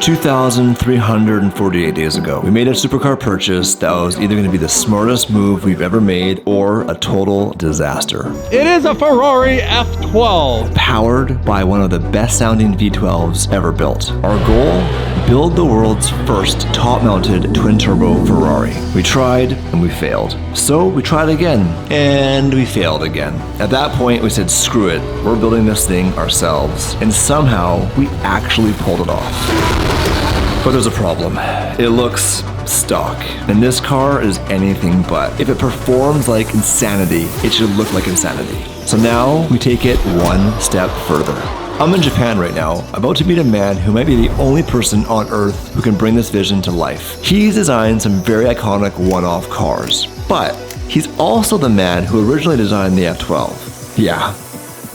2,348 days ago, we made a supercar purchase that was either going to be the smartest move we've ever made or a total disaster. It is a Ferrari F12. Powered by one of the best sounding V12s ever built. Our goal? Build the world's first top-mounted twin-turbo Ferrari. We tried and we failed. So we tried again and we failed again. At that point, we said, screw it, we're building this thing ourselves. And somehow, we actually pulled it off. But there's a problem. It looks stock. And this car is anything but. If it performs like insanity, it should look like insanity. So now we take it one step further. I'm in Japan right now, about to meet a man who might be the only person on Earth who can bring this vision to life. He's designed some very iconic one-off cars, but he's also the man who originally designed the F12. Yeah,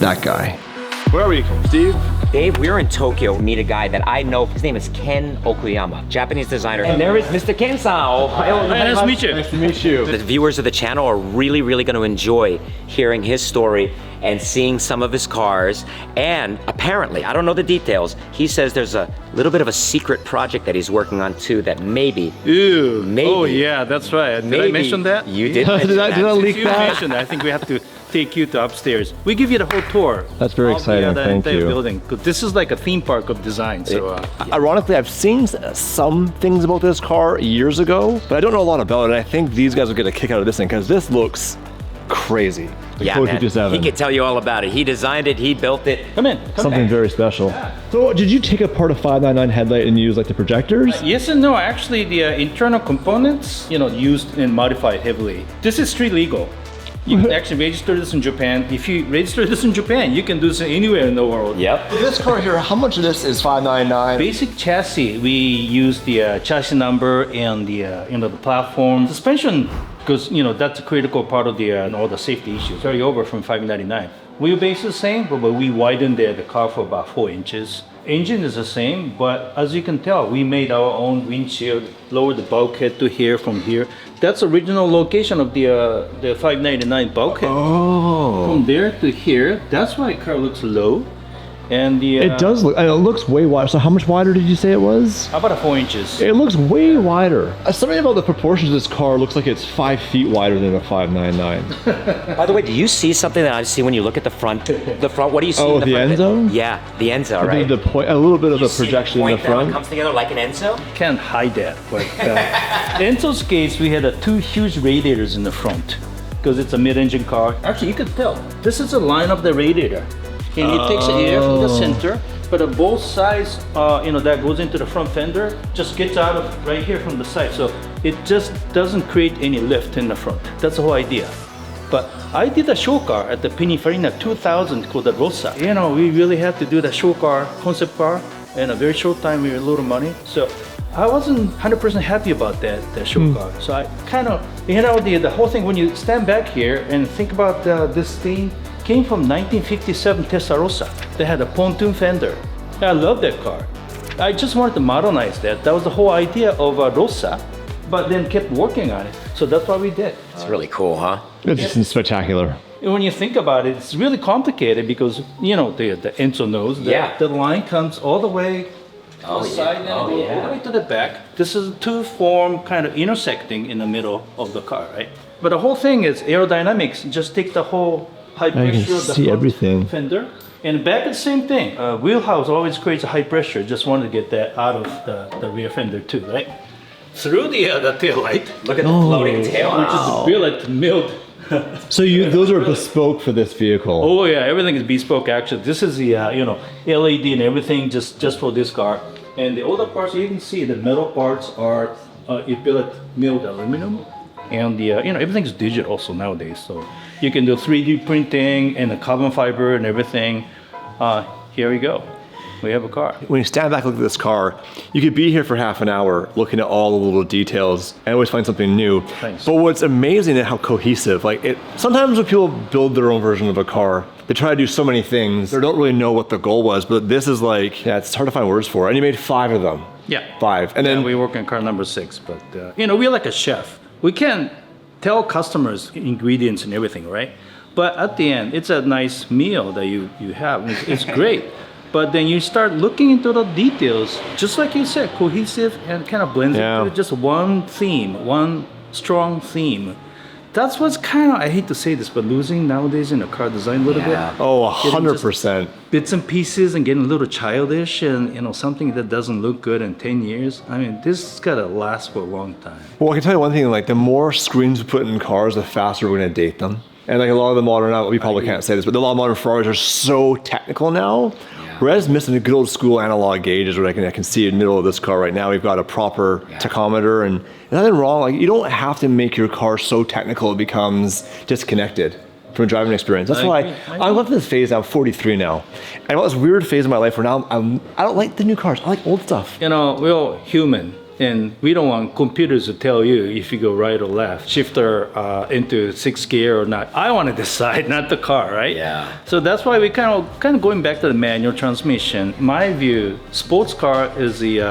that guy. Where are we, Steve? Dave, we're in Tokyo. Meet a guy that I know. His name is Ken Okuyama, Japanese designer. And there is Mr. Ken-san. Nice to meet you. Nice to meet you. The viewers of the channel are really going to enjoy hearing his story and seeing some of his cars. And apparently, I don't know the details, he says there's a little bit of a secret project that he's working on too that maybe. Ooh. Maybe. Oh yeah, that's right. Did I mention that? You did mention that. Did I leak You that? mentioned that. I think we have to take you to upstairs. We give you the whole tour. That's very exciting, thank you. Building. This is like a theme park of design. So, Ironically, I've seen some things about this car years ago, but I don't know a lot about it. I think these guys will get a kick out of this thing because this looks crazy. Yeah, man, he could tell you all about it. He designed it, he built it. come in. Something very special. So did you take apart a 599 headlight and use like the projectors? Yes and no. Actually, the internal components, used and modified heavily. This is street legal. You can actually register this in Japan. If you register this in Japan, you can do this anywhere in the world. Yep. This car here, how much of this is 599? Basic chassis, we use the chassis number and the the platform. Suspension, because that's a critical part of the all the safety issues. Carry over from 599. Wheelbase is the same, but we widened the car for about 4 inches. Engine is the same, but as you can tell, we made our own windshield, lowered the bulkhead to here from here. That's original location of the 599 bulkhead. Oh. From there to here, that's why the car looks low. And the It does look, and it looks way wider. So how much wider did you say it was? about 4 inches. It looks way wider. Something about the proportions of this car looks like it's 5 feet wider than a 599. By the way, do you see something that I see when you look at the front? The front, what do you see? Oh, in the front Enzo? Yeah, the Enzo, right? The point, a little bit of You a see projection in the point down front. comes together like an Enzo? Can't hide that, but Enzo's case, we had 2 huge radiators in the front because it's a mid-engine car. Actually, you could tell. This is the line of the radiator. And it takes the air from the center, but on both sides, that goes into the front fender, just gets out of right here from the side. So it just doesn't create any lift in the front. That's the whole idea. But I did a show car at the Pininfarina 2000 called the Rossa. We really had to do the show car, concept car, in a very short time with a little money. So I wasn't 100% happy about that show car. So I kind of, the whole thing, when you stand back here and think about this thing, came from 1957 Testarossa. They had a pontoon fender. I love that car. I just wanted to modernize that. That was the whole idea of Rossa, but then kept working on it. So that's what we did. It's really cool, huh? It's just spectacular. When you think about it, it's really complicated because, the Enzo knows that the line comes all the way to the side and all the way to the back. This is a two-form kind of intersecting in the middle of the car, right? But the whole thing is aerodynamics. Just take the whole high pressure of the see front everything. fender. And back, the same thing. Wheelhouse always creates a high pressure. Just wanted to get that out of the rear fender too, right? Through the tail light, Look at the floating tail. which is the billet milled. So those are bespoke for this vehicle. Oh yeah, everything is bespoke actually. This is the LED and everything just for this car. And the other parts, you can see the metal parts are billet milled aluminum. And the everything's digital also nowadays, so you can do 3D printing and the carbon fiber and everything. Here we go. We have a car. When you stand back and look at this car, you could be here for half an hour looking at all the little details and always find something new. Thanks. But what's amazing is how cohesive, sometimes when people build their own version of a car, they try to do so many things, they don't really know what the goal was, but this is it's hard to find words for it. And you made 5 of them. Yeah. 5. And then we work on car number 6, but we're like a chef. We can tell customers ingredients and everything, right? But at the end, it's a nice meal that you have. It's great. But then you start looking into the details, just like you said, cohesive and kind of blends into just one theme, one strong theme. That's what's kind of, I hate to say this, but losing nowadays in a car design a little bit. Oh, 100%. Bits and pieces and getting a little childish and, something that doesn't look good in 10 years. I mean, this has got to last for a long time. Well, I can tell you one thing, like the more screens we put in cars, the faster we're going to date them. And like a lot of the modern, we probably can't say this, but a lot of modern Ferraris are so technical now. Whereas missing the good old school analog gauges, where I can see in the middle of this car right now, we've got a proper tachometer, and nothing wrong. Like you don't have to make your car so technical it becomes disconnected from a driving experience. That's why I love this phase. I'm 43 now, and I'm this weird phase of my life where now I don't like the new cars. I like old stuff. We're all human. And we don't want computers to tell you if you go right or left, shifter into 6th gear or not. I want to decide, not the car, right? Yeah. So that's why we kind of going back to the manual transmission. My view, sports car is the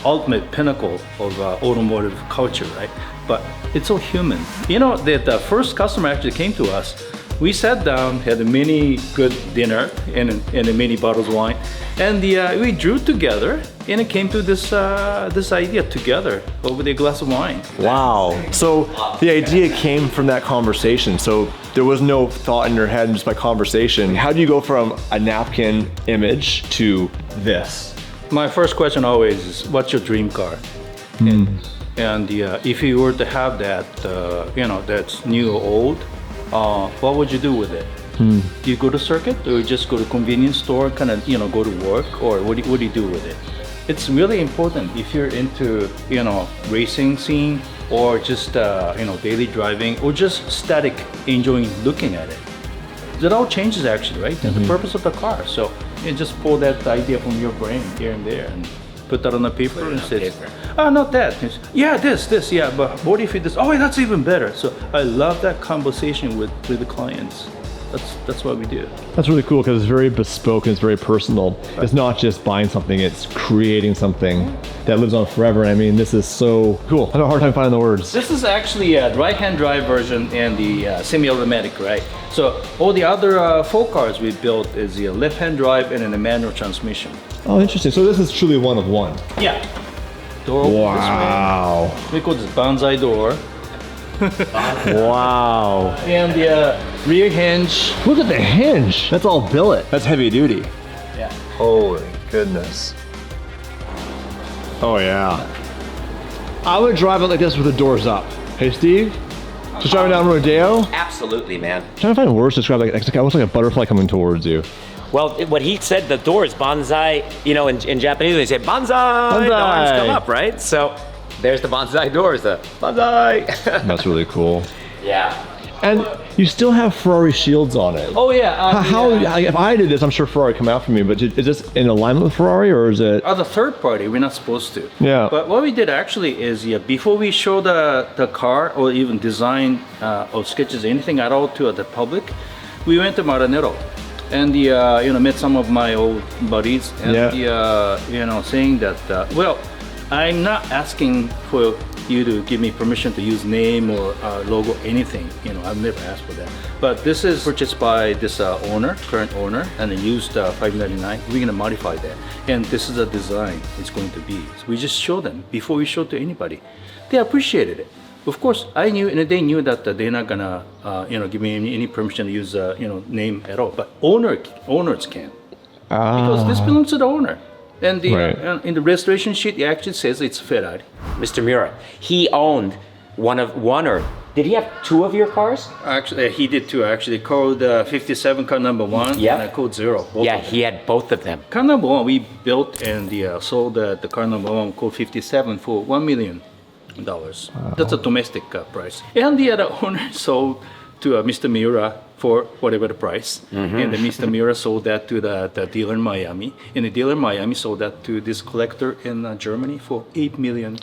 ultimate pinnacle of automotive culture, right? But it's so human. The first customer actually came to us. We sat down, had a mini good dinner and a mini bottles of wine, and we drew together, and it came to this idea together over the glass of wine. Wow! So the idea came from that conversation. So there was no thought in your head, just by conversation. How do you go from a napkin image to this? My first question always is, "What's your dream car?" And if you were to have that, that's new or old. What would you do with it? Do you go to circuit, or you just go to convenience store, kind of go to work, or what do you do with it? It's really important if you're into racing scene, or just daily driving, or just static enjoying looking at it. That all changes actually, right? And the purpose of the car. So you just pull that idea from your brain here and there and put that on the paper and say, "Oh, not that. This, yeah, but what if it is? Oh, that's even better." So I love that conversation with the clients. That's what we do. That's really cool because it's very bespoke and it's very personal. It's not just buying something, it's creating something that lives on forever. I mean, this is so cool. I have a hard time finding the words. This is actually a right-hand drive version and the semi-automatic, right? So all the other 4 cars we built is the left-hand drive and then a manual transmission. Oh, interesting. So this is truly one of one. Yeah. Door open this Wow. way. We call this bonsai door. Wow. And the rear hinge. Look at the hinge. That's all billet. That's heavy duty. Yeah. Holy goodness. Oh yeah. I would drive it like this with the doors up. Hey Steve, just driving down Rodeo. Absolutely, man. I'm trying to find words to describe like it looks like a butterfly coming towards you. Well, what he said, the doors, bonsai, in Japanese they say bonsai, the arms come up, right? So there's the bonsai doors, the bonsai. That's really cool. Yeah. And you still have Ferrari shields on it. Oh yeah. If I did this, I'm sure Ferrari would come out for me, but is this in alignment with Ferrari or is it? As a third party, we're not supposed to. Yeah. But what we did actually is, before we show the car or even design or sketches anything at all to the public, we went to Maranello. And met some of my old buddies, and saying that I'm not asking for you to give me permission to use name or logo, anything. I've never asked for that. But this is purchased by this current owner, and then used $599. We're gonna modify that, and this is a design it's going to be. So we just show them before we show to anybody. They appreciated it. Of course, I knew, and they knew that they're not gonna, give me any permission to use, name at all. But owners can, because this belongs to the owner. And in the registration sheet, it actually says it's Ferrari. Mr. Miura, he owned did he have 2 of your cars? Actually, he did 2. Actually, code 57 car number 1 and code 0. Yeah, he had both of them. Car number 1 we built and sold the car number 1 code 57 for $1 million. That's a domestic price. And the other owner sold to Mr. Miura for whatever the price. And then Mr. Miura sold that to the dealer in Miami. And the dealer in Miami sold that to this collector in Germany for $8 million.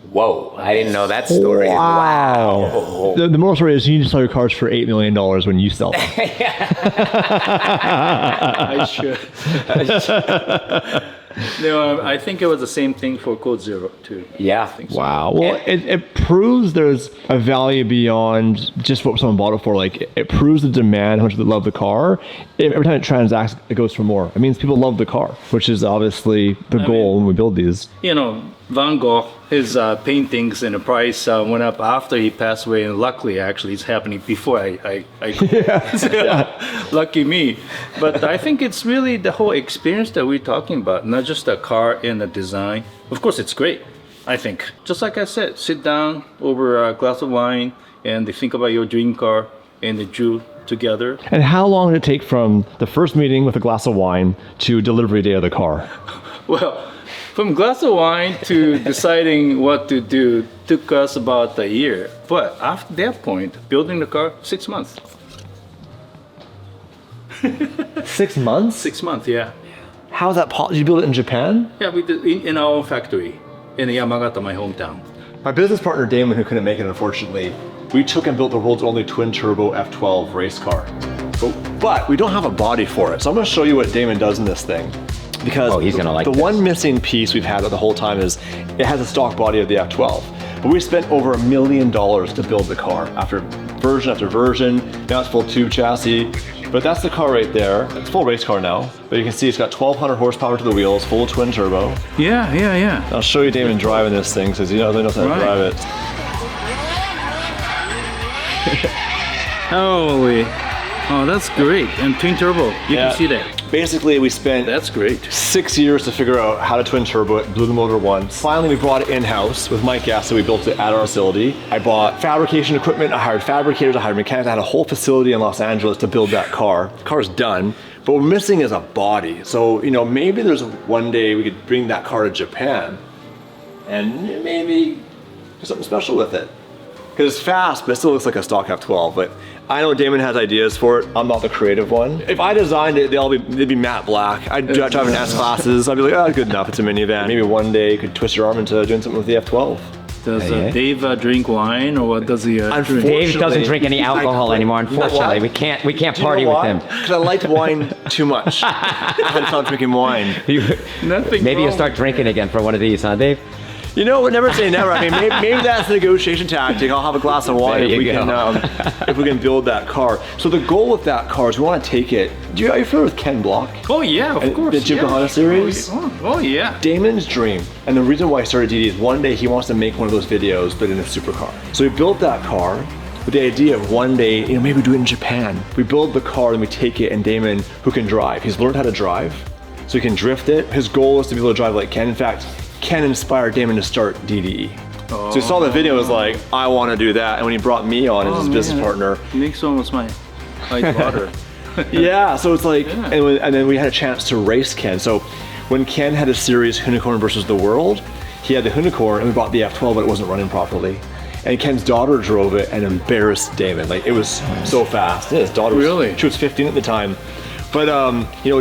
Whoa, I didn't know that story. Wow. The moral story is you need to sell your cars for $8 million when you sell them. I should. No, I think it was the same thing for Code Zero too. Yeah. I think so. Wow. Well, it proves there's a value beyond just what someone bought it for. Like, it proves the demand, how much they love the car. Every time it transacts, it goes for more. It means people love the car, which is obviously the goal when we build these. You know, Van Gogh, his paintings and the price went up after he passed away, and luckily, actually, it's happening before I lucky me. But I think it's really the whole experience that we're talking about, not just the car and the design. Of course, it's great, I think. Just like I said, sit down over a glass of wine and think about your dream car and the drew together. And how long did it take from the first meeting with a glass of wine to delivery day of the car? Well, from glass of wine to deciding what to do took us about a year. But after that point, building the car, 6 months. 6 months? 6 months, yeah. How's that possible? Did you build it in Japan? Yeah, we did in our own factory in Yamagata, my hometown. My business partner Damon, who couldn't make it unfortunately, we took and built the world's only twin turbo F12 race car. But we don't have a body for it. So I'm going to show you what Damon does in this thing. Because he's gonna like the this. one missing piece we've had the whole time is it has a stock body of the F12. But we spent over $1 million to build the car after version. Now it's full tube chassis. But that's the car right there. It's a full race car now. But you can see it's got 1,200 horsepower to the wheels, full twin turbo. Yeah. I'll show you Damon driving this thing because he knows how to drive it. Holy. Oh, that's great. And twin turbo. You can see that. Basically, we spent That's great. 6 years to figure out how to twin turbo it, blew the motor once. Finally, we brought it in-house with Mike Guest, so we built it at our facility. I bought fabrication equipment, I hired fabricators, I hired mechanics, I had a whole facility in Los Angeles to build that car. The car's done, but what we're missing is a body. So, maybe there's one day we could bring that car to Japan and maybe do something special with it. Because it's fast, but it still looks like a stock F12. But I know Damon has ideas for it. I'm not the creative one. If I designed it, they'd be matte black. I'd drive in S-classes. I'd be like, oh, good enough, it's a minivan. Maybe one day you could twist your arm into doing something with the F12. Does Dave drink wine, or what does he drink? Dave doesn't drink any alcohol anymore, unfortunately. We can't party with him. Because I liked wine too much. I had to stop drinking wine. Nothing Maybe you'll wrong start with drinking again for one of these, huh, Dave? We'll never say never. I mean, maybe that's a negotiation tactic. I'll have a glass of wine if we can build that car. So the goal with that car is we want to take it. Are you familiar with Ken Block? Oh yeah, of course. The Yokohama series? Oh yeah. Damon's dream, and the reason why he started DD is one day he wants to make one of those videos, but in a supercar. So we built that car with the idea of one day, maybe we do it in Japan. We build the car, then we take it, and Damon, who can drive, he's learned how to drive, so he can drift it. His goal is to be able to drive like Ken. In fact, Ken inspired Damon to start DDE. So he saw the video, was like, I want to do that. And when he brought me on as his business partner. Makes almost my daughter. Yeah, so it's like, and then we had a chance to race Ken. So when Ken had a series, Unicorn versus the World, he had the Unicorn and we bought the F12, but it wasn't running properly. And Ken's daughter drove it and embarrassed Damon. Like, it was so fast. Yeah, his daughter was, she was 15 at the time. But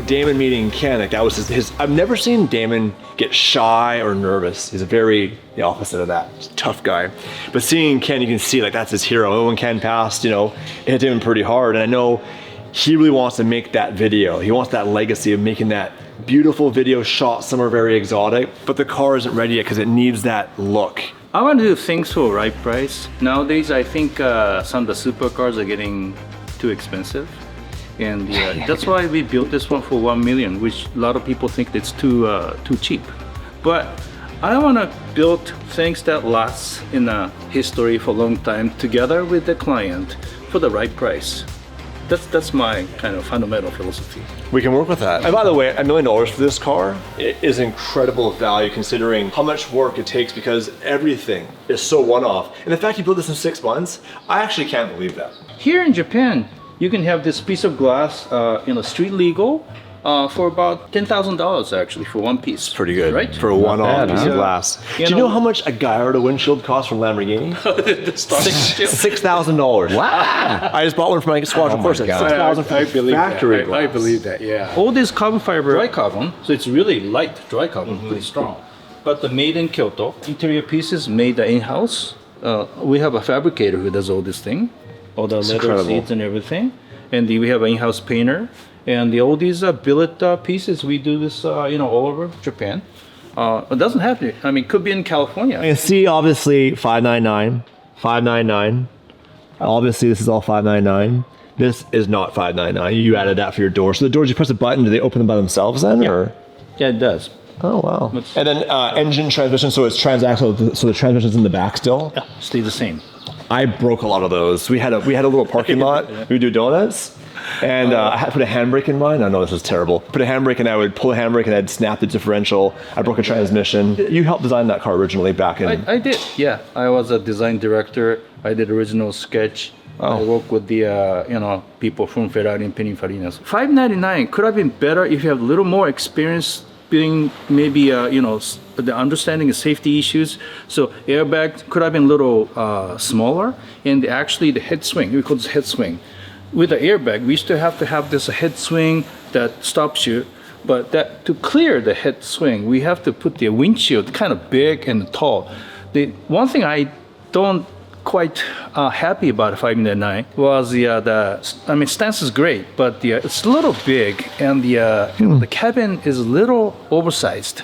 Damon meeting Ken, like that was his. I've never seen Damon get shy or nervous. He's the opposite of that. He's a tough guy. But seeing Ken, you can see like that's his hero. And when Ken passed, it hit him pretty hard. And I know he really wants to make that video. He wants that legacy of making that beautiful video shot somewhere very exotic. But the car isn't ready yet because it needs that look. I want to do things for the right price. Nowadays, I think some of the supercars are getting too expensive. And that's why we built this one for $1 million, which a lot of people think it's too cheap. But I want to build things that last in history for a long time together with the client for the right price. That's my kind of fundamental philosophy. We can work with that. And by the way, $1 million for this car is incredible value considering how much work it takes because everything is so one-off. And the fact you built this in 6 months, I actually can't believe that. Here in Japan, you can have this piece of glass, street legal, for about $10,000 actually for one piece. Pretty good, right? For a one-off piece of glass. Do you know how much a Gallardo windshield costs from Lamborghini? $6,000. Wow! I just bought one for my squadron course. $6,000 for factory glass. I believe that. Yeah. All this carbon fiber, dry carbon, so it's really light dry carbon, pretty strong. But the made in Kyoto interior pieces made in-house. We have a fabricator who does all this thing. All the leather seats and everything. And we have an in-house painter. And all these billet pieces, we do this, all over Japan. It doesn't have to. I mean, it could be in California. I can see obviously 599, 599. Obviously, this is all 599. This is not 599. You added that for your door. So the doors, you press a button, do they open them by themselves then? Yeah. Or? Yeah, it does. Oh, wow. And then engine transmission, so it's transaxle, so the transmission's in the back still? Yeah, stay the same. I broke a lot of those. We had a little parking lot. We would do donuts. And I had to put a handbrake in mine. I know this is terrible. Put a handbrake and I would pull a handbrake and I'd snap the differential. I broke a transmission. You helped design that car originally back in... I did, yeah. I was a design director. I did original sketch. I worked with the people from Ferrari and Pininfarinas. $599 could have been better if you have a little more experience being maybe the understanding of safety issues. So airbag could have been a little smaller, and actually the head swing, we call this head swing. With the airbag, we used to have this head swing that stops you, but that to clear the head swing, we have to put the windshield kind of big and tall. The one thing I don't quite happy about 599 was the stance is great, but it's a little big, and the cabin is a little oversized.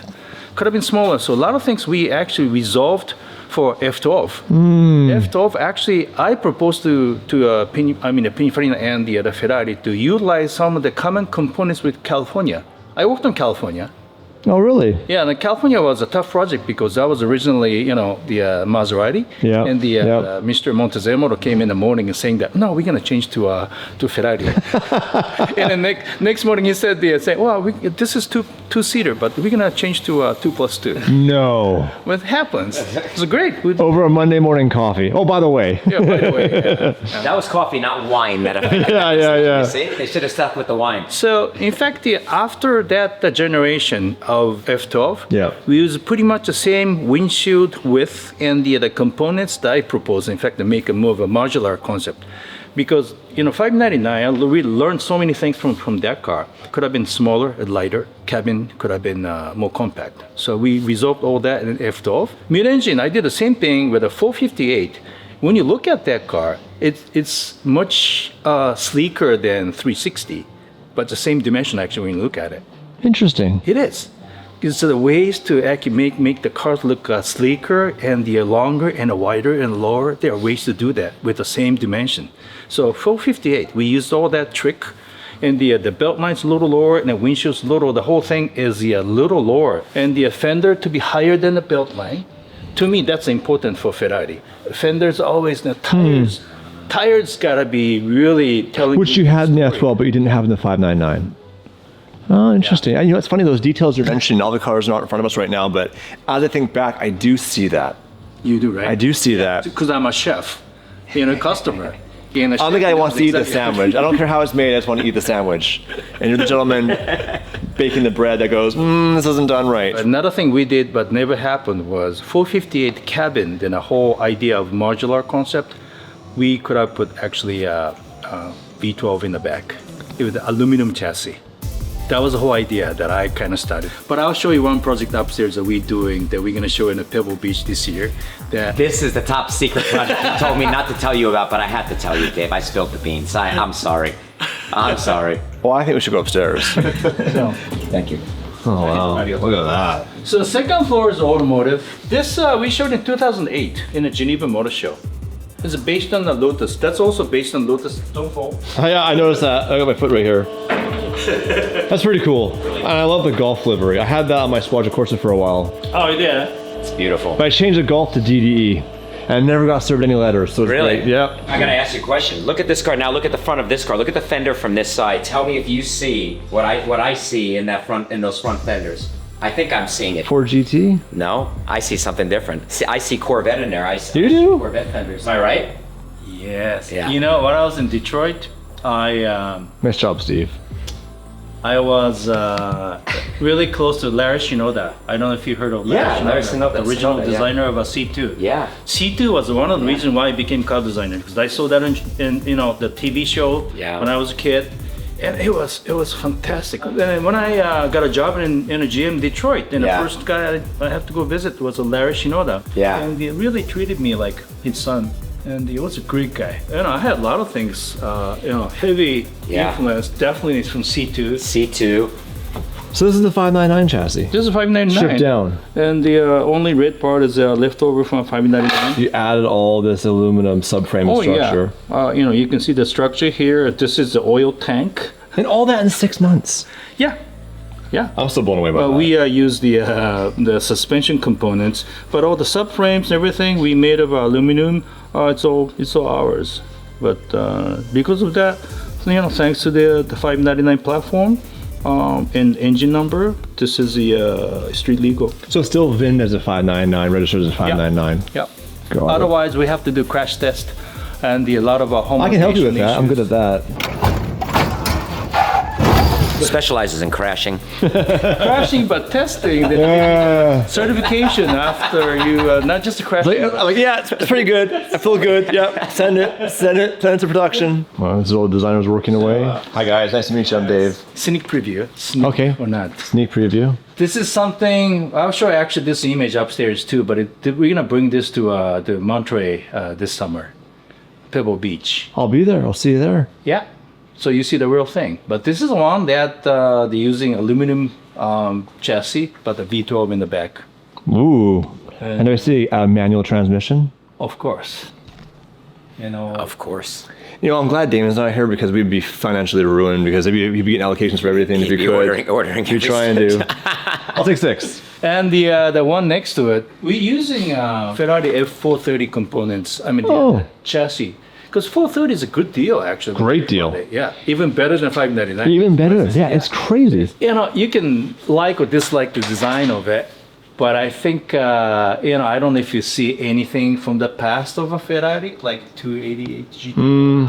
Could have been smaller. So a lot of things we actually resolved for F12. F12 actually, I proposed to the Pininfarina and the Ferrari to utilize some of the common components with California. I worked on California. Oh, really? Yeah, and California was a tough project because that was originally, the Maserati. Yeah. And Mr. Montezemolo came in the morning and saying that, no, we're going to change to Ferrari. And then next morning he said, well, this is two-seater, but we're going to change to 2+2. No. What happens? It's great. Over a Monday morning coffee. Oh, by the way. Yeah, by the way. That was coffee, not wine. Yeah. See, they should have stuck with the wine. So, in fact, after that generation of F12, we use pretty much the same windshield width and the components that I propose. In fact, to make a more of a modular concept. Because, 599, we learned so many things from that car. Could have been smaller and lighter. Cabin could have been more compact. So we resolved all that in F12. Mid-engine, I did the same thing with a 458. When you look at that car, it's much sleeker than 360, but the same dimension actually when you look at it. Interesting. It is. It's the ways to actually make the cars look sleeker and the longer and wider and lower. There are ways to do that with the same dimension. So 458, we used all that trick, and the belt line's a little lower and the windshield's little. The whole thing is a little lower, and the fender to be higher than the belt line. To me, that's important for Ferrari. Fenders always the tires. Tires gotta be really telling. Which you had in the F12, but you didn't have in the 599. Oh, interesting. And it's funny, those details you're mentioning, all the cars are not in front of us right now, but as I think back, I do see that. You do, right? I do see that. Because I'm a chef, customer. I'm the guy who wants to eat the sandwich. I don't care how it's made, I just want to eat the sandwich. And you're the gentleman baking the bread that goes, this isn't done right. Another thing we did but never happened was 458 cabin, then a whole idea of modular concept. We could have put actually a V12 in the back with the aluminum chassis. That was the whole idea that I kind of started. But I'll show you one project upstairs that we're doing that we're going to show in Pebble Beach this year. This is the top secret project you told me not to tell you about, but I had to tell you, Dave. I spilled the beans. I'm sorry. I'm sorry. Well, I think we should go upstairs. Thank you. Oh, wow. Look at that. So the second floor is automotive. This we showed in 2008 in the Geneva Motor Show. It's based on the Lotus. That's also based on Lotus. Don't fall. Oh, yeah, I noticed that. I got my foot right here. That's pretty cool. And I love the Golf livery. I had that on my Squadra Corsa for a while. Oh, you did? It's beautiful. But I changed the Golf to DDE. And I never got served any letters, so it's really? great. Yep. I gotta ask you a question. Look at this car. Now look at the front of this car. Look at the fender from this side. Tell me if you see what I see in those front fenders. I think I'm seeing it. Ford GT? No, I see something different. See, I see Corvette in there. You do? Corvette fenders. Am I right? Yes. Yeah. When I was in Detroit, Nice job, Steve. I was really close to Larry Shinoda. I don't know if you heard of Larry Shinoda, the original designer of a C2. Yeah. C2 was one of the reasons why I became car designer, because I saw that in the TV show when I was a kid, and it was fantastic. And when I got a job in a GM Detroit, and the first guy I had to go visit was a Larry Shinoda. Yeah. And he really treated me like his son. And he was a great guy. And I had a lot of things, heavy influence definitely is from C2. C2. So this is the 599 chassis. This is 599. Stripped down. And the only red part is leftover from 599. You added all this aluminum subframe structure. Yeah. You can see the structure here. This is the oil tank. And all that in 6 months. Yeah. Yeah. I'm still blown away by that. We use the suspension components, but all the subframes and everything we made of aluminum. It's all ours. But because of that, thanks to the 599 platform and engine number, this is the street legal. So still VIN as a 599, registered as a 599. Yeah. Otherwise, we have to do crash test and a lot of I can help you with that. I'm good at that. Specializes in crashing. Crashing, but testing. Certification after you, not just a crash. Yeah, it's pretty good. I feel good. Yep. Send it to production. Well, this is all the designers working away. Hi guys, nice to meet you. I'm Dave. Sneak preview. Okay. Or not. Sneak preview. This is something, I'll show you actually this image upstairs too, but we're gonna bring this to Monterey this summer. Pebble Beach. I'll be there. I'll see you there. Yeah. So you see the real thing. But this is one that they're using aluminum chassis, but the V12 in the back. Ooh. And I see a manual transmission. Of course. Of course. I'm glad Damon's not here because we'd be financially ruined because he'd be getting allocations for everything if he could. Ordering. He'd try and do. I'll take 6. And the one next to it, we're using Ferrari F430 components. The chassis. Because 430 is a good deal, actually. Great deal. Yeah, even better than 599. Even better. Yeah, it's crazy. You can like or dislike the design of it, but I think, I don't know if you see anything from the past of a Ferrari, like 288 GTO.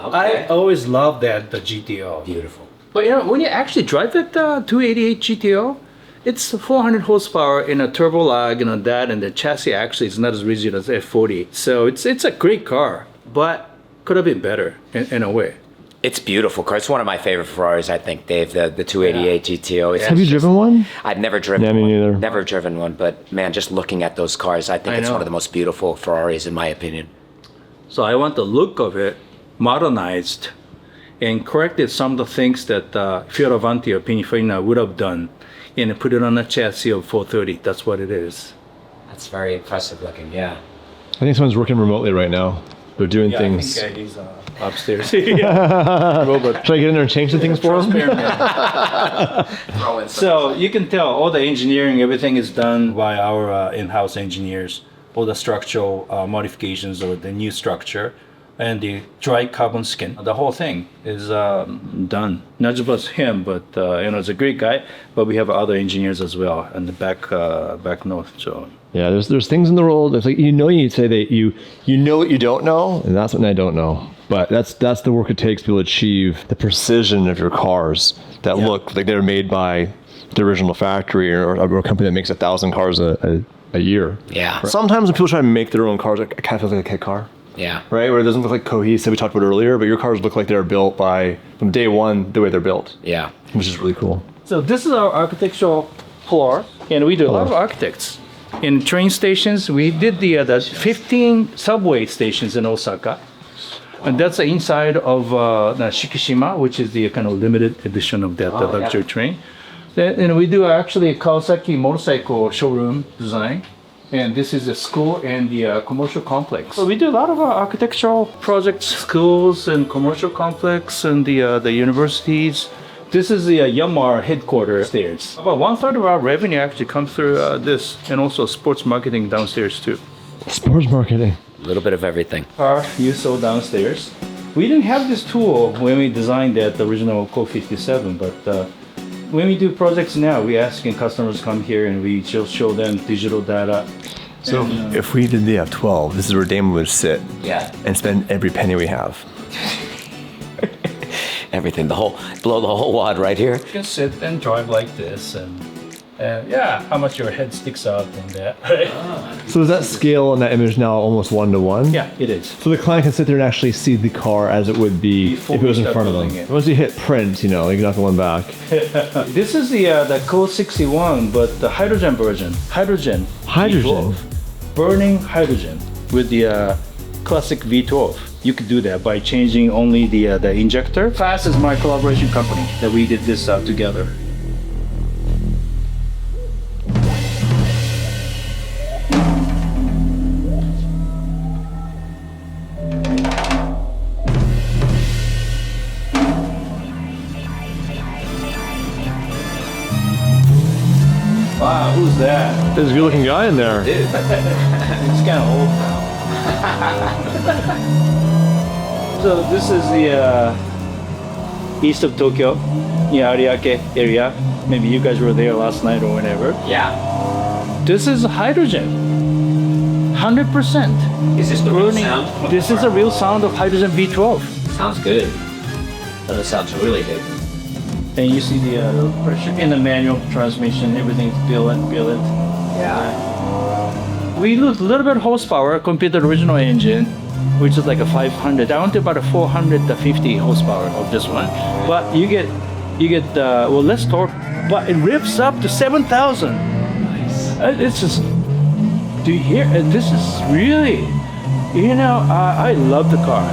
Okay. I always loved that, the GTO. Beautiful. But when you actually drive that 288 GTO, it's 400 horsepower in a turbo lag and the chassis actually is not as rigid as F40. So it's a great car, but could have been better in a way. It's beautiful car. It's one of my favorite Ferraris, I think, Dave, the 288 GTO. Have you driven one? I've never driven one. Me neither. Never driven one, but man, just looking at those cars, I think it's one of the most beautiful Ferraris in my opinion. So I want the look of it modernized and corrected some of the things that Fioravanti or Pininfarina would have done and put it on a chassis of 430. That's what it is. That's very impressive looking, yeah. I think someone's working remotely right now. They're doing things. I think he's upstairs. Robot. Should I get in there and change the things for him? So you can tell all the engineering, everything is done by our in-house engineers. All the structural modifications or the new structure and the dry carbon skin. The whole thing is done. Not just him, but it's a great guy. But we have other engineers as well in the back north. So yeah, there's things in the world. It's like you say that you know what you don't know, and that's what I don't know. But that's the work it takes to achieve the precision of your cars that look like they're made by the original factory or a company that makes 1,000 cars a year. Yeah. Sometimes when people try to make their own cars, it kind of feels like a kit car. Yeah. Right? Where it doesn't look like cohesive, we talked about earlier, but your cars look like they're built from day one, the way they're built. Yeah. Which is really cool. So this is our architectural floor, and we do a lot of architects. In train stations, we did the 15 subway stations in Osaka. And that's the inside of the Shikishima, which is the kind of limited edition of that luxury train. And we do actually a Kawasaki motorcycle showroom design. And this is a school and the commercial complex. So we do a lot of architectural projects, schools and commercial complex and the universities. This is the Yanmar headquarters stairs. About 1/3 of our revenue actually comes through this, and also sports marketing downstairs too. Sports marketing. A little bit of everything. Car you saw downstairs. We didn't have this tool when we designed that original Co 57, but when we do projects now, we asking customers to come here and we just show them digital data. So if we did the F12, this is where Damon would sit and spend every penny we have. Everything, blow the whole wad right here. You can sit and drive like this and how much your head sticks out from that. So is that scale in that image now almost 1-to-1? Yeah, it is. So the client can sit there and actually see the car as it would be Before if it was we in start front of them. building it. Once you hit print, you're not going back. This is the Code 61, but the hydrogen version. Hydrogen. Hydrogen? Burning hydrogen with the classic V12. You could do that by changing only the injector. Fast is my collaboration company that we did this together. Wow, who's that? There's a good looking guy in there. It's kind of old now. So this is the east of Tokyo, Ariake area. Maybe you guys were there last night or whenever. Yeah. This is hydrogen. 100%. Is this the real Burning. sound? This is a real sound of hydrogen V12. Sounds good. That sounds really good. And you see the pressure in the manual transmission, everything's billet. Yeah. We lose a little bit of horsepower compared to the original engine, which is like a 500, down to about a 450 horsepower of this one. But you get well, less torque, but it rips up to 7,000. Nice. It's just, do you hear? This is really, I love the car.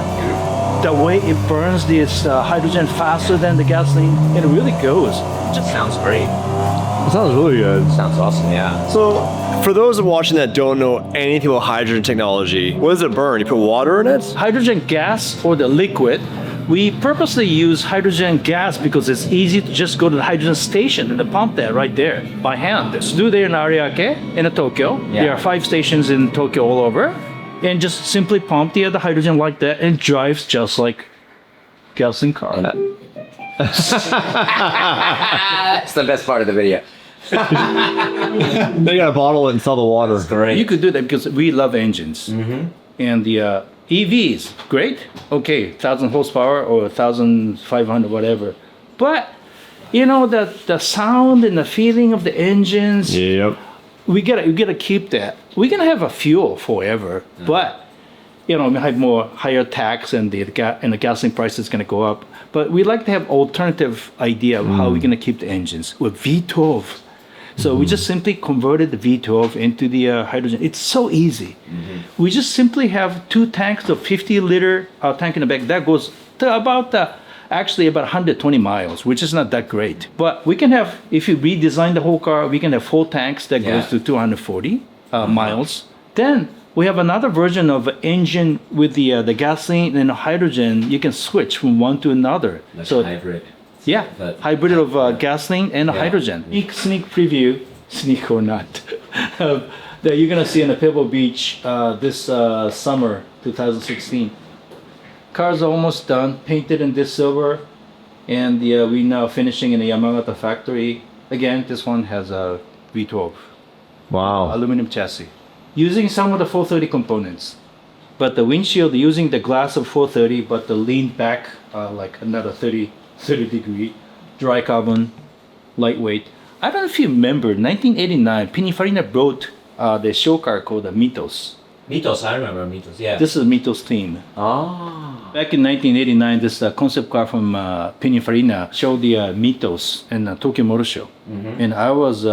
The way it burns this hydrogen faster than the gasoline, it really goes. It just sounds great. It sounds really good. Sounds awesome, yeah. So, for those watching that don't know anything about hydrogen technology, what does it burn? You put water in it? Hydrogen gas or the liquid, we purposely use hydrogen gas because it's easy to just go to the hydrogen station and pump that right there by hand. It's do there in Ariake, in Tokyo. Yeah. There are 5 stations in Tokyo all over. And just simply pump the hydrogen like that and drives just like gasoline car. That's the best part of the video. They got a bottle and sell the water. Great. You could do that because we love engines. And the EVs, great. Okay, 1,000 horsepower or 1,500, whatever. But, the sound and the feeling of the engines, Yep. we gotta keep that. We're gonna have a fuel forever, but we have higher tax and the gasoline price is gonna go up. But we like to have alternative idea of how we're gonna keep the engines with V12. So we just simply converted the V12 into the hydrogen. It's so easy. We just simply have 2 tanks of 50-liter tank in the back. That goes to about actually about 120 miles, which is not that great. But we can have, if you redesign the whole car, we can have 4 tanks that goes to 240 miles. Then we have another version of engine with the gasoline and the hydrogen. You can switch from one to another. So hybrid. Yeah, But- hybrid of gasoline and hydrogen. Sneak preview, sneak or not, that you're gonna see in the Pebble Beach this summer, 2016. Cars are almost done, painted in this silver, and we now finishing in the Yamagata factory. Again, this one has a V12 Wow. aluminum chassis, using some of the 430 components. But the windshield using the glass of 430, but the lean back like another 30 degree, dry carbon, lightweight. I don't know if you remember, 1989, Pininfarina brought the show car called the Mythos. Mythos, I remember Mythos, yeah. This is Mythos theme. Oh. Back in 1989, this concept car from Pininfarina showed the Mythos in the Tokyo Motor Show. And I was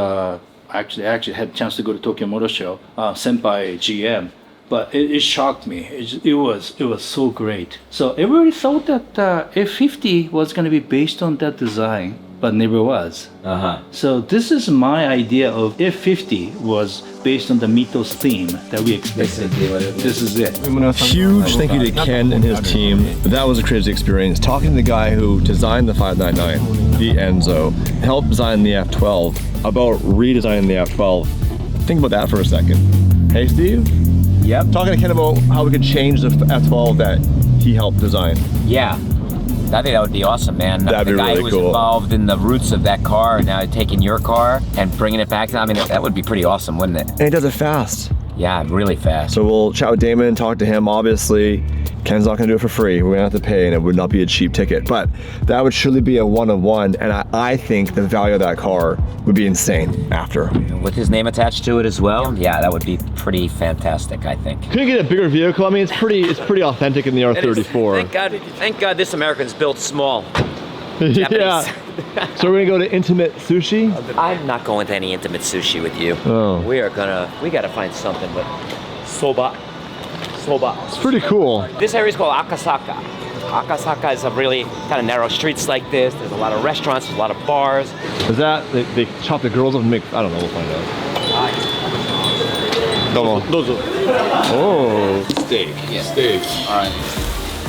actually had a chance to go to Tokyo Motor Show, sent by GM. But it shocked me. It was so great. So everybody thought that F50 was going to be based on that design, but never was. So this is my idea of F50 was based on the Mythos theme that we expected. This is it. Huge thank you to Ken and his team. That was a crazy experience. Talking to the guy who designed the 599, the Enzo, helped design the F12, about redesigning the F12. Think about that for a second. Hey, Steve? Yep. Talking to Ken about how we could change the F12 that he helped design. Yeah. I think that would be awesome, man. That'd the be guy really who was cool. involved in the roots of that car and now taking your car and bringing it back. I mean, that would be pretty awesome, wouldn't it? And he does it fast. Yeah, really fast. So we'll chat with Damon and talk to him. Obviously, Ken's not gonna do it for free. We're gonna have to pay, and it would not be a cheap ticket. But that would surely be a one-of-one, and I think the value of that car would be insane after. With his name attached to it as well, yeah, that would be pretty fantastic, I think. Couldn't get a bigger vehicle. I mean, it's pretty authentic in the R34. Thank God this American's built small. Yeah. So we're gonna go to Intimate Sushi. I'm not going to any intimate sushi with you. Oh. We gotta find something with soba. soba. It's pretty cool. This area is called Akasaka. Akasaka is a really kind of narrow streets like this. There's a lot of restaurants, there's a lot of bars. Is that, they chop the girls up and make, I don't know, we'll find out. Dozo. Oh. Steak. Yeah. Steak. All right.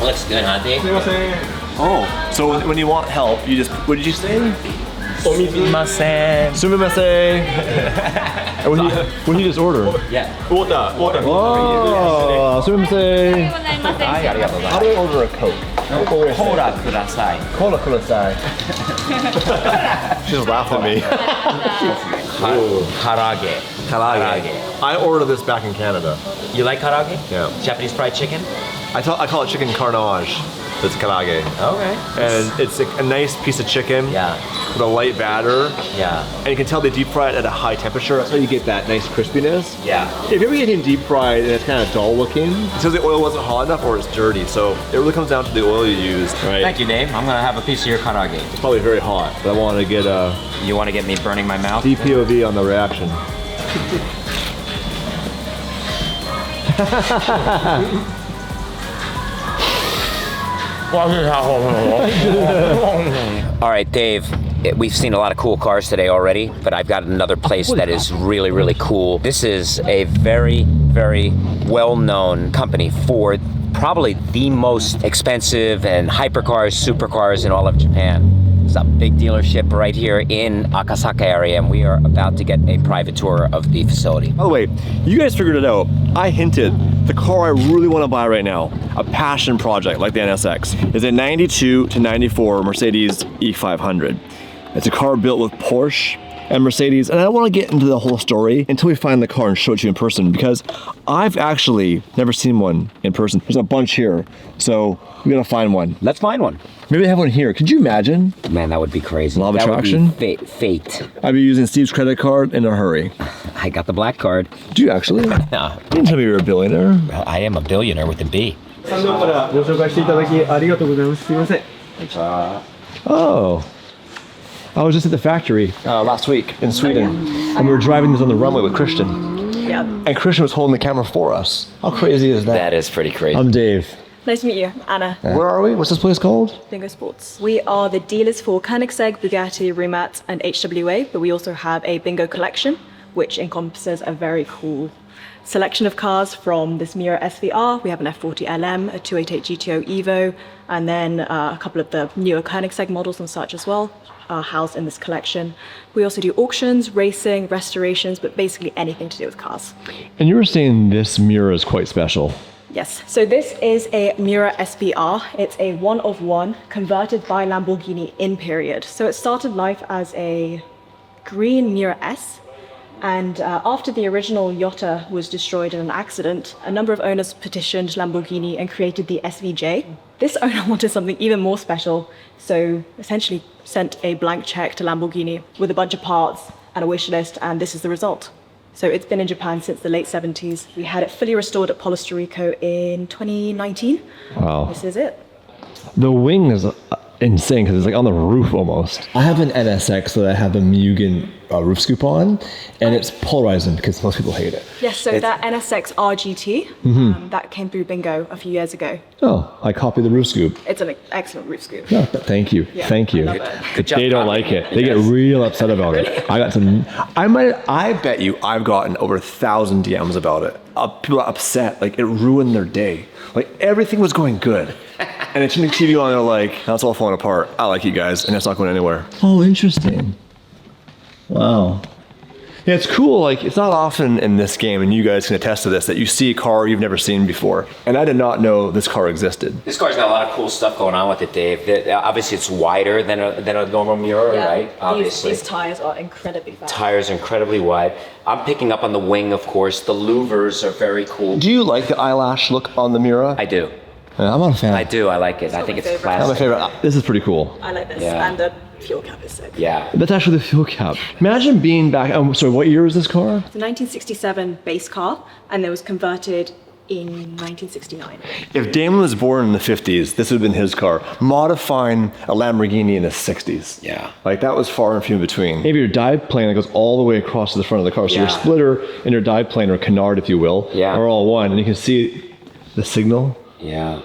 Looks good, huh, Dave? Oh, so when you want help, you just, what did you say? Sumimasen. Sumimasen. And what did you just order? Yeah. Water. Oh, sumimasen. How do I order a Coke? Cola kudasai. Cola kudasai. She's laughing at me. Karage. I ordered this back in Canada. You like karage? Yeah. Japanese fried chicken? I call it chicken carnage. It's karage. Okay. And it's a nice piece of chicken with a light batter. Yeah. And you can tell they deep fry it at a high temperature. That's how you get that nice crispiness. Yeah. If you're ever getting deep fried and it's kind of dull looking, it's because the oil wasn't hot enough or it's dirty. So it really comes down to the oil you use. Right. Thank you, Dave. I'm gonna have a piece of your karage. It's probably very hot, but I wanted to get a You want to get me burning my mouth? DPOV on the reaction. All right, Dave, we've seen a lot of cool cars today already, but I've got another place that is really, really cool. This is a very, very well-known company for probably the most expensive and hypercars, supercars in all of Japan. It's a big dealership right here in Akasaka area, and we are about to get a private tour of the facility. By the way, you guys figured it out. I hinted the car I really want to buy right now, a passion project like the NSX, is a 92 to 94 Mercedes E500. It's a car built with Porsche and Mercedes, and I don't want to get into the whole story until we find the car and show it to you in person, because I've actually never seen one in person. There's a bunch here, so we gotta find one. Let's find one. Maybe they have one here. Could you imagine? Man, that would be crazy. Law of That would attraction? be fate. I'd be using Steve's credit card in a hurry. I got the black card. Do you actually? Yeah. You didn't tell me you were a billionaire. I am a billionaire with a B. Oh. I was just at the factory last week in Sweden, and we were driving this on the runway with Christian. Yeah. And Christian was holding the camera for us. How crazy is that? That is pretty crazy. I'm Dave. Nice to meet you, Anna. Where are we? What's this place called? Bingo Sports. We are the dealers for Koenigsegg, Bugatti, Rimac, and HWA, but we also have a bingo collection, which encompasses a very cool selection of cars from this Miura SVR. We have an F40 LM, a 288 GTO Evo, and then a couple of the newer Koenigsegg models and such as well are housed in this collection. We also do auctions, racing, restorations, but basically anything to do with cars. And you were saying this Miura is quite special. Yes, so this is a Miura SVR. It's a one-of-one converted by Lamborghini in period. So it started life as a green Miura S, and after the original Yotta was destroyed in an accident, a number of owners petitioned Lamborghini and created the SVJ. This owner wanted something even more special, so essentially sent a blank check to Lamborghini with a bunch of parts and a wish list, and this is the result. So it's been in Japan since the late 70s. We had it fully restored at Polo Rico in 2019. Wow. This is it. The wing is insane because it's like on the roof almost. I have an NSX that I have the Mugen roof scoop on, and it's polarizing because most people hate it. Yes, so that NSX RGT, that came through Bingo a few years ago. Oh, I copied the roof scoop. It's an excellent roof scoop. No, thank you. Yeah, Thank you. I love it. Good job. They don't like it. They get real upset about it. I got some. I bet you I've gotten over 1,000 DMs about it. People are upset. Like it ruined their day. Like everything was going good, and they turn the TV on. And they're like, "That's all falling apart." I like you guys, and it's not going anywhere. Oh, interesting. Wow. Yeah, it's cool. Like, it's not often in this game, and you guys can attest to this, that you see a car you've never seen before. And I did not know this car existed. This car's got a lot of cool stuff going on with it, Dave. Obviously, it's wider than a normal Miura, right? Obviously. These tires are incredibly fast. Tires are incredibly wide. I'm picking up on the wing, of course. The louvers are very cool. Do you like the eyelash look on the Miura? I do. Yeah, I'm not a fan. I do. I like it. I not think my it's favorite. classic. Not my favorite. This is pretty cool. I like this, Yeah. and the fuel cap is sick. Yeah. That's actually the fuel cap. Imagine being back. Sorry, what year is this car? It's a 1967 base car, and it was converted in 1969. If Damon was born in the 50s, this would have been his car. Modifying a Lamborghini in the 60s. Yeah. Like that was far and few between. Maybe your dive plane that goes all the way across to the front of the car. So your Yeah. splitter and your dive plane, or canard if you will, Yeah. are all one. And you can see the signal. Yeah.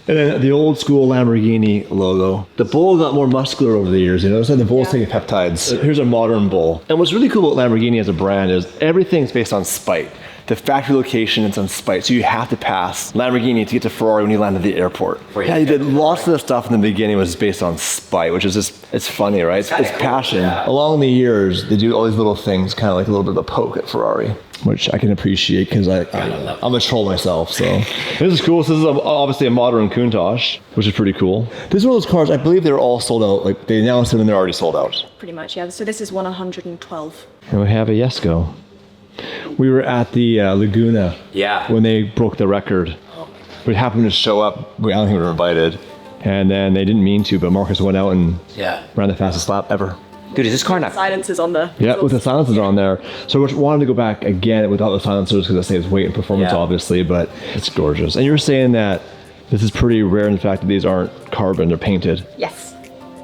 And then the old school Lamborghini logo. The bull got more muscular over the years, you know, so the bull's taking peptides. Here's a modern bull. And what's really cool about Lamborghini as a brand is everything's based on spite. The factory location is on spite, so you have to pass Lamborghini to get to Ferrari when you land at the airport. Yeah, you did lots of the stuff in the beginning was based on spite, which is just, it's funny, right? It's passion. Yeah. Along the years, they do all these little things, kind of like a little bit of a poke at Ferrari, which I can appreciate because I'm a troll myself, so. This is cool. So this is obviously a modern Countach, which is pretty cool. This is one of those cars, I believe they're all sold out. Like they announced them and they're already sold out. Pretty much, yeah. So this is 112. And we have a Jesko. We were at the Laguna when they broke the record. We happened to show up. I don't think we were invited. And then they didn't mean to, but Marcus went out and ran the fastest lap ever. Dude, is this car not? Silencers on the. Yeah, with the silencers on there. So we wanted to go back again without the silencers because it saves weight and performance, obviously, but it's gorgeous. And you were saying that this is pretty rare in the fact that these aren't carbon, they're painted. Yes.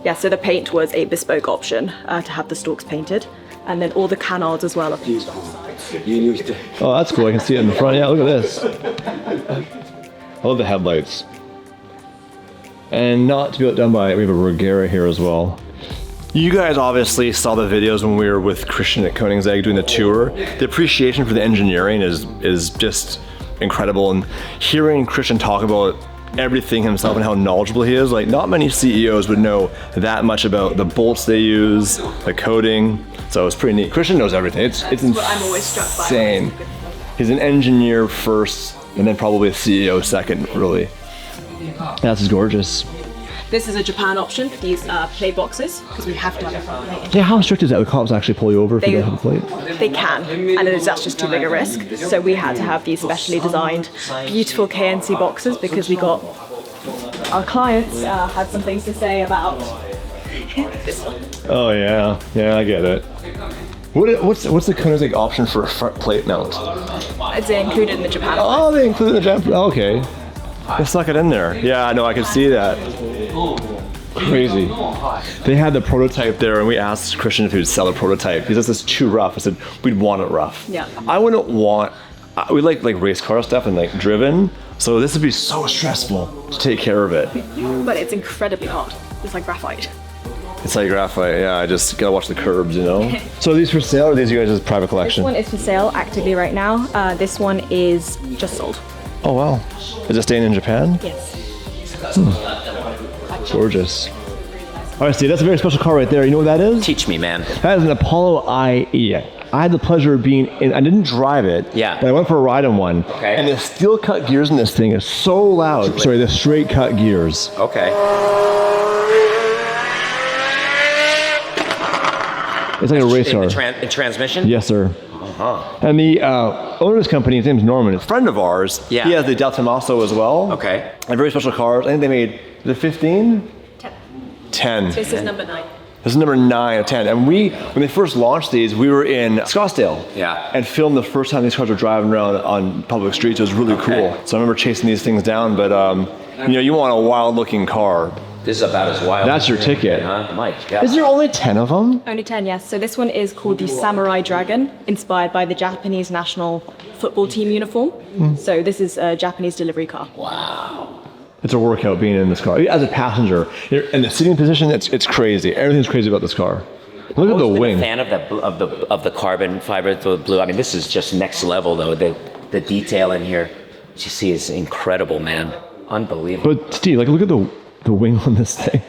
Yeah, so the paint was a bespoke option to have the stalks painted. And then all the canards as well are painted on the sides. Oh, that's cool. I can see it in the front. Yeah, look at this. I love the headlights. And not to be outdone by, we have a Regera here as well. You guys obviously saw the videos when we were with Christian at Koenigsegg doing the tour. The appreciation for the engineering is just incredible. And hearing Christian talk about everything himself and how knowledgeable he is, like not many CEOs would know that much about the bolts they use, the coating. So it's pretty neat. Christian knows everything. It's insane. What I'm always struck by. He's an engineer first, and then probably a CEO second, really. That's gorgeous. This is a Japan option for these plate boxes because we have to have a front plate. Yeah, how strict is that? The cops actually pull you over if you don't have a plate? They can, and that's just too big a risk. So we had to have these specially designed, beautiful KNC boxes because we got our clients had some things to say about this one. Oh yeah, I get it. What's the Koenigsegg option for a front plate mount? It's included in the Japan. Oh, they included the Japan. Okay, they snuck it in there. Yeah, no, I can see that. Crazy. They had the prototype there, and we asked Christian if he would sell a prototype because this is too rough. I said we'd want it rough. Yeah. I wouldn't want. We like race car stuff and like driven, so this would be so stressful to take care of it. But it's incredibly hard. It's like graphite. It's like graphite, yeah, I just gotta watch the curbs, you know? So are these for sale or are these you guys' private collection? This one is for sale actively right now. This one is just sold. Oh wow. Is it staying in Japan? Yes. Gorgeous. All right, Steve, that's a very special car right there. You know what that is? Teach me, man. That is an Apollo IE. I had the pleasure of being in, I didn't drive it, but I went for a ride in one. Okay. And the steel cut gears in this thing is so loud. Sorry, the straight cut gears. Okay. It's like a race car. In transmission? Yes, sir. Uh-huh. And the owner of this company, his name's Norman, a friend of ours. Yeah. He has the Del Tomaso as well. Okay. And very special cars. I think they made the 15? 10. This is number 9. This is number 9 of 10. And when they first launched these, we were in Scottsdale. Yeah. And filmed the first time these cars were driving around on public streets. It was really cool. So I remember chasing these things down, but you want a wild looking car. This is about as wild. That's your ticket. Huh? Mike, yeah. Is there only 10 of them? Only 10, yes. So this one is called the Samurai Dragon, inspired by the Japanese national football team uniform. So this is a Japanese delivery car. Wow. It's a workout being in this car. As a passenger, in the sitting position, it's crazy. Everything's crazy about this car. Look at the wing. I'm a fan of the carbon fiber, the blue. I mean, this is just next level, though. The detail in here, you see, is incredible, man. Unbelievable. But Steve, look at the wing on this thing.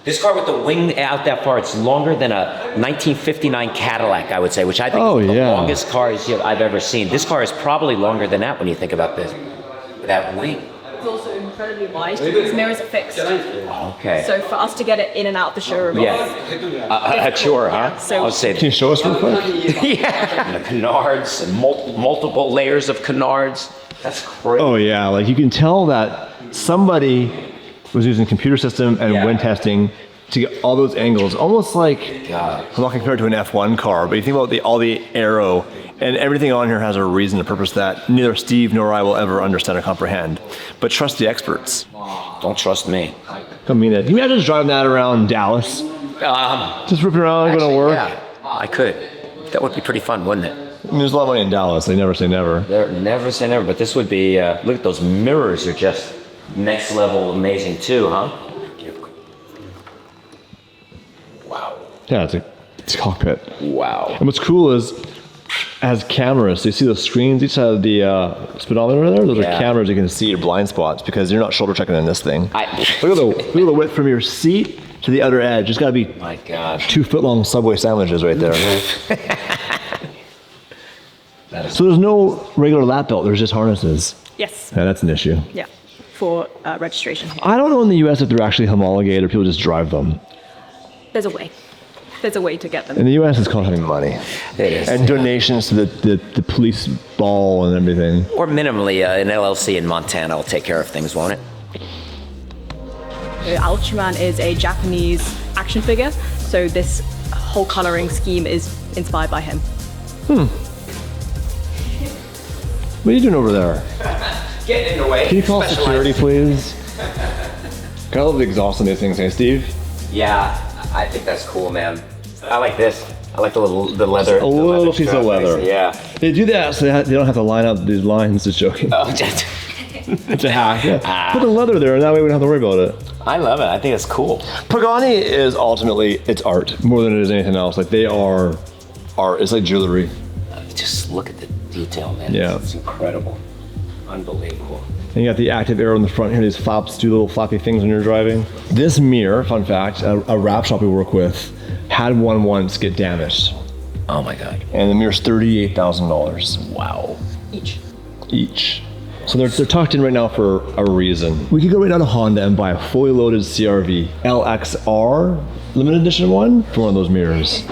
This car with the wing out that far, it's longer than a 1959 Cadillac, I would say, which I think is the longest car I've ever seen. This car is probably longer than that when you think about this. That wing. It's also incredibly wide. These mirrors are fixed. Okay. So for us to get it in and out of the showroom. A tour, huh? So I'll say. Can you show us real quick? Yeah. And the canards and multiple layers of canards. That's crazy. Oh yeah, you can tell that somebody was using computer system and wind testing to get all those angles. Almost like, I'm not compared to an F1 car, but you think about all the aero and everything on here has a reason, a purpose that neither Steve nor I will ever understand or comprehend. But trust the experts. Don't trust me. I mean it. Can you imagine just driving that around Dallas? Just ripping around, going to work? Yeah, I could. That would be pretty fun, wouldn't it? I mean, there's a lot of money in Dallas. They never say never. They're never say never, but this would be, look at those mirrors are just next level amazing too, huh? Wow. Yeah, it's a cockpit. Wow. And what's cool is, it has cameras. So you see those screens each side of the speedometer there? Those are cameras you can see your blind spots because you're not shoulder checking in this thing. Look at the width from your seat to the other edge. It's got to be 2 foot long Subway sandwiches right there. So there's no regular lap belt. There's just harnesses. Yes. Yeah, that's an issue. Yeah. For registration. I don't know in the US if they're actually homologated or people just drive them. There's a way. There's a way to get them. In the US, it's called having money. It is. And donations to the police ball and everything. Or minimally, an LLC in Montana will take care of things, won't it? Ultraman is a Japanese action figure, so this whole coloring scheme is inspired by him. What are you doing over there? Getting in the way. Can you call security, please? I love the exhaust on these things, hey, Steve? Yeah, I think that's cool, man. I like this. I like the leather. A little piece of leather. Yeah. They do that so they don't have to line up these lines. Just joking. Oh, just. It's a hack. Yeah. Put the leather there, and that way we don't have to worry about it. I love it. I think it's cool. Pagani is ultimately, it's art more than it is anything else. Like they are art. It's like jewelry. Just look at the detail, man. Yeah. It's incredible. Unbelievable. And you got the active arrow in the front here. These flaps do little flappy things when you're driving. This mirror, fun fact, a wrap shop we work with had one once get damaged. Oh my God. And the mirror's $38,000. Wow. Each. So they're tucked in right now for a reason. We could go right down to Honda and buy a fully loaded CRV LXR limited edition one for one of those mirrors.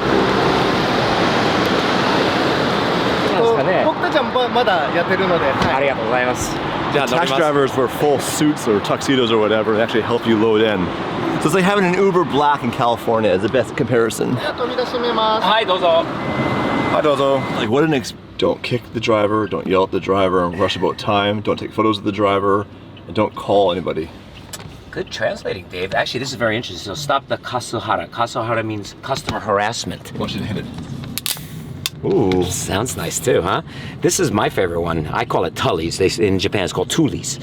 Taxi drivers wear full suits or tuxedos or whatever and actually help you load in. So it's like having an Uber Black in California is the best comparison. Hi, dozo. Hi, dozo. Like what an don't kick the driver, don't yell at the driver and rush about time, don't take photos of the driver, and don't call anybody. Good translating, Dave. Actually, this is very interesting. So stop the kasuhara. Kasuhara means customer harassment. I want you to hit it. Ooh. Sounds nice too, huh? This is my favorite one. I call it tullies. In Japan, it's called tulis.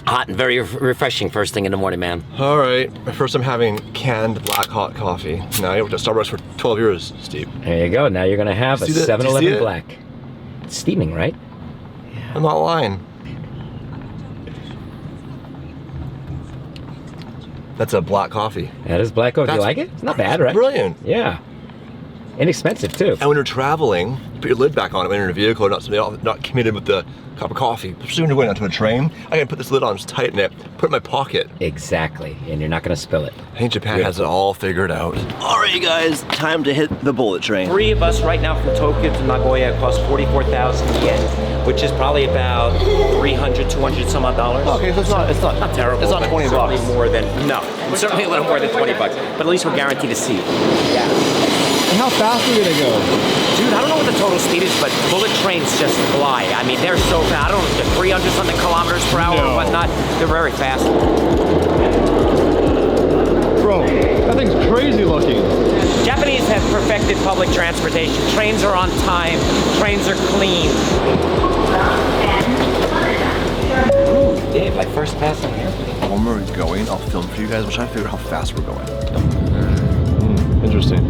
Hot and very refreshing first thing in the morning, man. All right, my first time having canned black hot coffee. Now I worked at Starbucks for 12 years, Steve. There you go. Now you're gonna have a 7-Eleven black. It's steaming, right? Yeah. I'm not lying. That's a black coffee. That is black coffee. You like it? It's not bad, right? Brilliant. Yeah. Inexpensive too. And when you're traveling, you put your lid back on it when you're in a vehicle, not committed with the cup of coffee. Especially when you're going onto a train, I can put this lid on, just tighten it, put it in my pocket. Exactly, and you're not gonna spill it. I think Japan has it all figured out. All right, you guys, time to hit the bullet train. 3 of us right now from Tokyo to Nagoya cost 44,000 yen, which is probably about 300, 200 some odd dollars. Okay, so it's not terrible. It's not 20 bucks. More than it's certainly a little more than 20 bucks. But at least we're guaranteed a seat. Yeah. And how fast are we gonna go? Dude, I don't know what the total speed is, but bullet trains just fly. I mean, they're so fast. I don't know if they're 300 something kilometers per hour or whatnot. They're very fast. Bro, that thing's crazy looking. Japanese have perfected public transportation. Trains are on time. Trains are clean. Ooh, Dave, like first pass on here. When we're going, I'll film for you guys. We're trying to figure out how fast we're going. Interesting.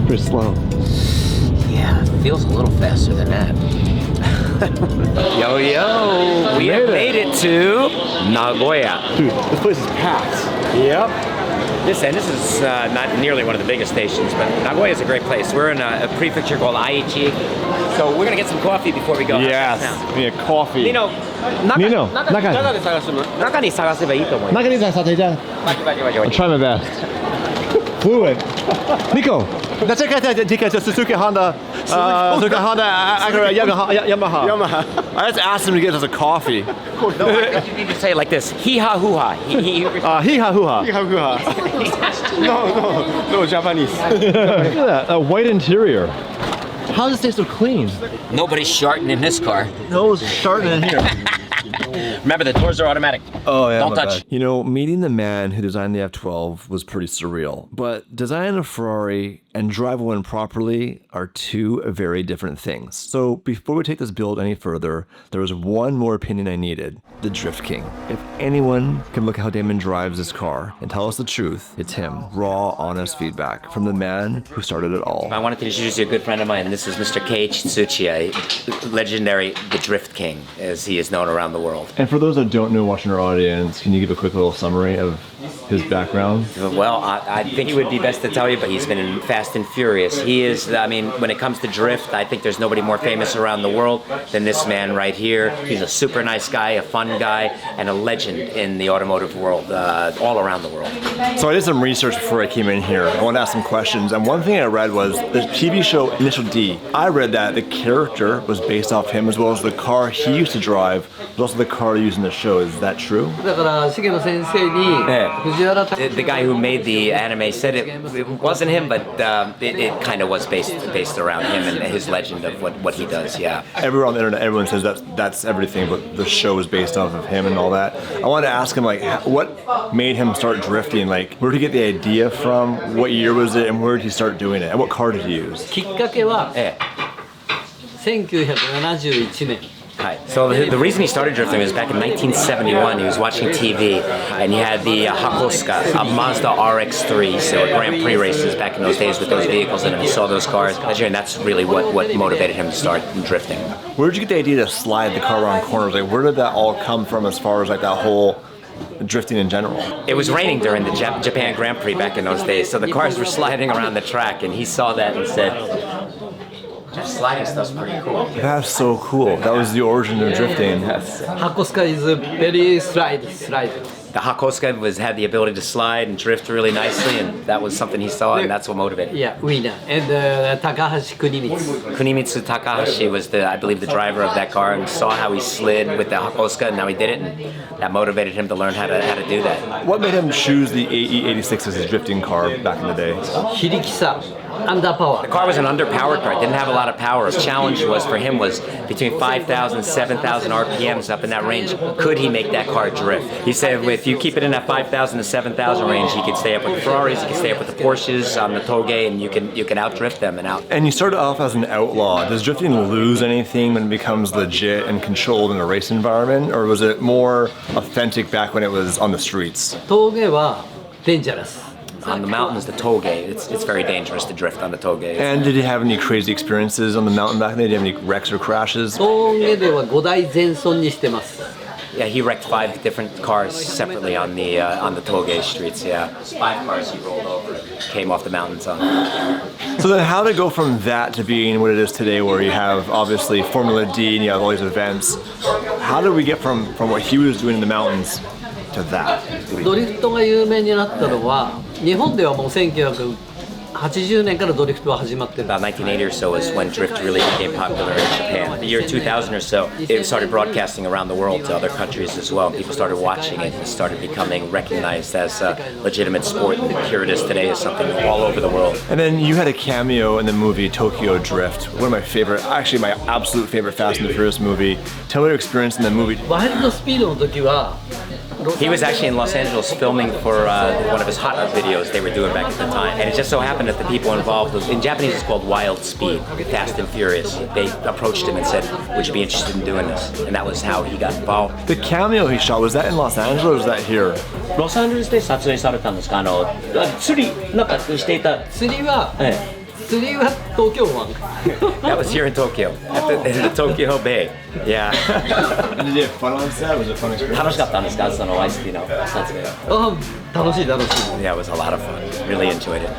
Pretty slow. Yeah, feels a little faster than that. Yo, we have made it to Nagoya. Dude, this place is packed. Yep. This is not nearly one of the biggest stations, but Nagoya is a great place. We're in a prefecture called Aichi. So we're gonna get some coffee before we go. Yes, we need coffee. Nino, Naka. I'll try my best. Fluid. Nico, that's okay. Suzuki, Honda, Acura, Yamaha. I just asked him to get us a coffie. No, you need to say it like this. Hee-ha, hoo-ha. Hee-ha, hoo-ha. No, Japanese. Look at that, a white interior. How does it stay so clean? Nobody's sharting in this car. No one's sharting in here. Remember, the doors are automatic. Oh, yeah. Don't my touch. bad. You know, meeting the man who designed the F12 was pretty surreal. But designing a Ferrari and drive one properly are two very different things. So before we take this build any further, there was one more opinion I needed. The Drift King. If anyone can look at how Damon drives this car and tell us the truth, it's him. Raw, honest feedback from the man who started it all. I wanted to introduce you to a good friend of mine. This is Mr. Keiichi Tsuchiya, legendary the Drift King, as he is known around the world. And for those that don't know watching our audience, can you give a quick little summary of his background? Well, I think it would be best to tell you, but he's been in Fast and Furious. He is, I mean, when it comes to drift, I think there's nobody more famous around the world than this man right here. He's a super nice guy, a fun guy, and a legend in the automotive world, all around the world. So I did some research before I came in here. I wanted to ask some questions, and one thing I read was the TV show Initial D. I read that the character was based off him, as well as the car he used to drive was also the car used in the show. Is that true? The guy who made the anime said it wasn't him, but it kind of was based around him and his legend of what he does, yeah. Everyone on the internet, everyone says that's everything, but the show is based off of him and all that. I wanted to ask him, like, what made him start drifting? Like, where did he get the idea from? What year was it, and where did he start doing it? And what car did he use? きっかけはええ1971年 So the reason he started drifting was back in 1971. He was watching TV, and he had the Hakosuka, a Mazda RX-3, so Grand Prix races back in those days with those vehicles in them. He saw those cars, and that's really what motivated him to start drifting. Where did you get the idea to slide the car around corners? Like, where did that all come from as far as like that whole drifting in general? It was raining during the Japan Grand Prix back in those days, so the cars were sliding around the track, and he saw that and said, sliding stuff's pretty cool. That's so cool. That was the origin of drifting. Hakosuka is very slide. The Hakosuka had the ability to slide and drift really nicely, and that was something he saw, and that's what motivated him. Yeah, winner. And Takahashi Kunimitsu. Kunimitsu Takahashi was I believe the driver of that car, and saw how he slid with the Hakosuka, and now he did it, and that motivated him to learn how to do that. What made him choose the AE86 as his drifting car back in the day? Hirikisa, underpower. The car was an underpowered car. It didn't have a lot of power. His challenge for him was between 5,000, 7,000 RPMs up in that range. Could he make that car drift? He said if you keep it in that 5,000 to 7,000 range, he could stay up with the Ferraris, he could stay up with the Porsches on the Toge, and you can outdrift them and out. And you started off as an outlaw. Does drifting lose anything when it becomes legit and controlled in a race environment, or was it more authentic back when it was on the streets? 峠は dangerous. On the mountains, the Toge, it's very dangerous to drift on the Toge. And did you have any crazy experiences on the mountain back then? Did you have any wrecks or crashes? 峠では5台全損にしてます。 Yeah, he wrecked 5 different cars separately on the Toge streets. Yeah, 5 cars he rolled over, came off the mountains on. So then, how to go from that to being what it is today, where you have obviously Formula D and you have all these events? How did we get from what he was doing in the mountains to that? ドリフトが有名になったのは日本ではもう1980年からドリフトは始まってる。 About 1980 or so is when drift really became popular in Japan. The year 2000 or so, it started broadcasting around the world to other countries as well. People started watching it and started becoming recognized as a legitimate sport. And here it is today is something all over the world. And then you had a cameo in the movie Tokyo Drift, one of my favorite, actually my absolute favorite Fast and the Furious movie. Tell me your experience in the movie. ワイルドスピードの時は He was actually in Los Angeles filming for one of his hot videos they were doing back at the time. And it just so happened that the people involved, in Japanese it's called Wild Speed, Fast and Furious. They approached him and said, would you be interested in doing this? And that was how he got involved. The cameo he shot, was that in Los Angeles or was that here? ロサンゼルスで撮影されたんですか？釣りなんかしていた。釣りは東京湾。 That was here in Tokyo, at the Tokyo Bay. Yeah. Did you have fun on set? Was it a fun experience? 楽しかったんですか？そのワイスピの撮影は。楽しい。 Yeah, it was a lot of fun. Really enjoyed it.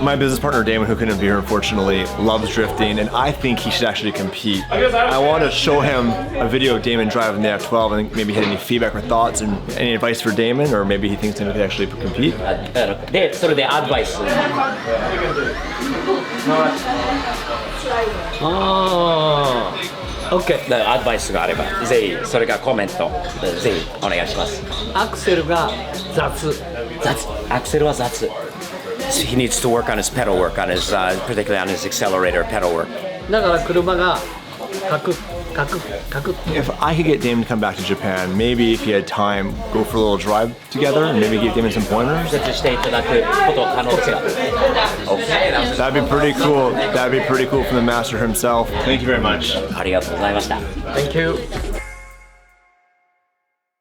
My business partner Damon, who couldn't be here unfortunately, loves drifting, and I think he should actually compete. I want to show him a video of Damon driving the F12 and maybe had any feedback or thoughts and any advice for Damon, or maybe he thinks he could actually compete. でそれでアドバイス。OK。アドバイスがあれば、ぜひそれがコメント、ぜひお願いします。アクセルが雑。アクセルは雑。He needs to work on his pedal work, on his particularly on his accelerator pedal work. だから車がカクカクカク If I could get Damon to come back to Japan, maybe if he had time, go for a little drive together and maybe give Damon some pointers. していただくこと可能ですか Okay, That'd be pretty cool. That'd be pretty cool from the master himself. Thank you very much. ありがとうございました。 Thank you